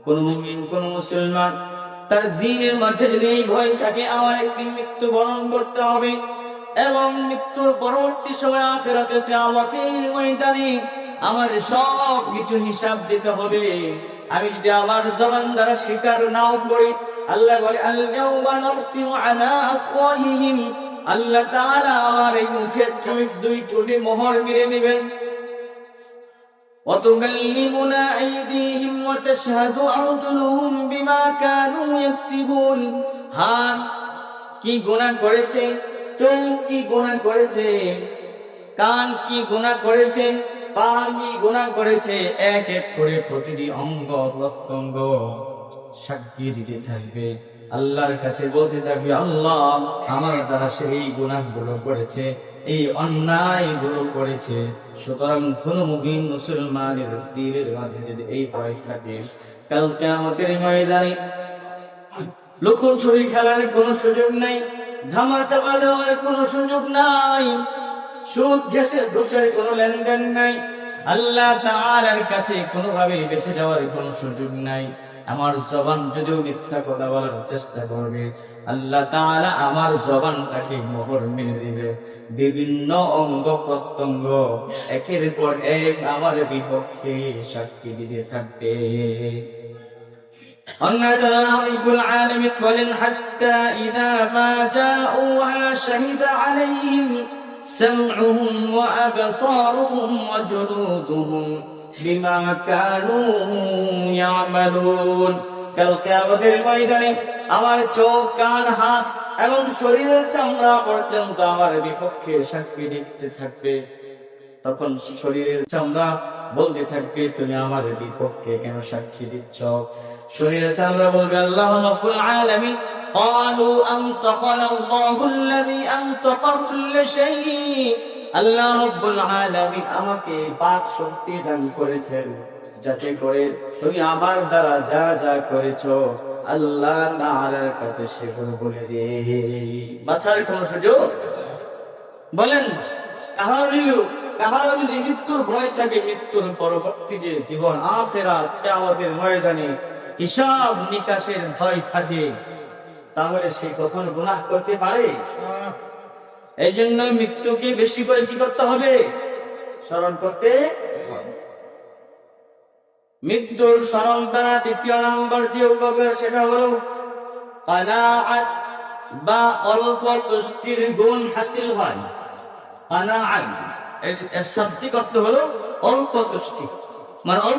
কোন মুমিন কোন মুসলমান তার দ্বীনের মাঝে যদি এই ভয় থাকে আমার একদিন মৃত্যুবরণ করতে হবে এবং মৃত্যুর পরবর্তী সময় আখিরাতে কিয়ামতের ময়দানে আমার সব কিছু হিসাব দিতে হবে। আমি যদি আমার জবান দ্বারা স্বীকার নাও করি, আল্লাহ বলে আল ইয়াউমা নাখতিমু আলা আফওয়াহিহিম, আল্লাহ তাআলা আমার এই মুখের দুই ঠোঁটে মোহর মেরে নেবেন। وتكلمنا أيديهم وتشهد أرجلهم بما كانوا يكسبون। হাত কি গুনাহ করেছে, চোখ কি গুনাহ করেছে, কান কি গুনাহ করেছে, পা কি গুনাহ করেছে, এক এক করে প্রতিটি অঙ্গ প্রত্যঙ্গ সাক্ষী দিতে থাকবে। আল্লাহর কাছে বলতে থাকবে, আল্লাহ আমার দ্বারা সেই গুনাহগুলো করেছে, এই অন্যায়গুলো করেছে। সুতরাং কোন মুমিন মুসলমানের দিলের মাঝে যদি এই ভয় থাকে, কাল কিয়ামতের ময়দানে লুকোচুরি খেলার কোনো সুযোগ নাই, ধামাচাপা দেওয়ার কোনো সুযোগ নাই, সুদ ঘেঁষে দোষের কোনো লেনদেন নাই, আল্লাহ তাআলার কাছে কোনোভাবে বেঁচে যাওয়ার কোনো সুযোগ নাই। আমার জবান যদিও মিথ্যা কথা বলার চেষ্টা করবে, আল্লাহ তাআলা আমার জবানটাকে মোহর মেরে দিবে। বিভিন্ন অঙ্গ প্রত্যঙ্গ একের পর এক আমার বিপক্ষে সাক্ষী দিতে থাকবে। রব্বুল আলামিন বলেন, হাত্তা ইযা মা জাউহা শাহিদা আলাইহিম সামউহুম ওয়া আবসারুহুম ওয়া জুলুদুহুম বিমা কানু ইয়ামালুন। কাল কিয়ামতের ময়দানে আমার চোখ, কান, হাত এবং শরীরের চামড়া পর্যন্ত আমার বিপক্ষে সাক্ষী দিতে থাকবে। তখন শরীরের চামড়া বলতে থাকবে, তুমি আমার বিপক্ষে কেন সাক্ষী দিচ্ছ? শরীরের চামড়া বলবে, আল্লাহ রাব্বুল আলামিন قالوا أنطقنا الله الذي أنطق كل شيء। আল্লাহ রাব্বুল আলামিন আমাকে বাক শক্তি দান করেছেন, যাতে করে তুমি আমার দ্বারা যা যা করেছো আল্লাহ তাআলার কাছে সেগুলো বলে দিয়ে বাঁচার কোনো সুযোগ। বলেন, কাহার যদি মৃত্যুর ভয় থাকে, মৃত্যুর পরবর্তী যে জীবন আখিরাত কিয়ামতের ময়দানে হিসাব নিকাশের ভয় থাকে, তাহলে সে কখনো গুনাহ করতে পারে? এই জন্য মৃত্যুকে বেশি করে কি করতে হবে? স্মরণ করতে। মৃত্যুর স্মরণ দ্বারা তৃতীয় নম্বর যে উপকার সেটা হলো কানাআত বা অল্প তুষ্টির গুণ হাসিল হয়। কানাআত এর শাব্দিক অর্থ হলো অল্প তুষ্টি, মানে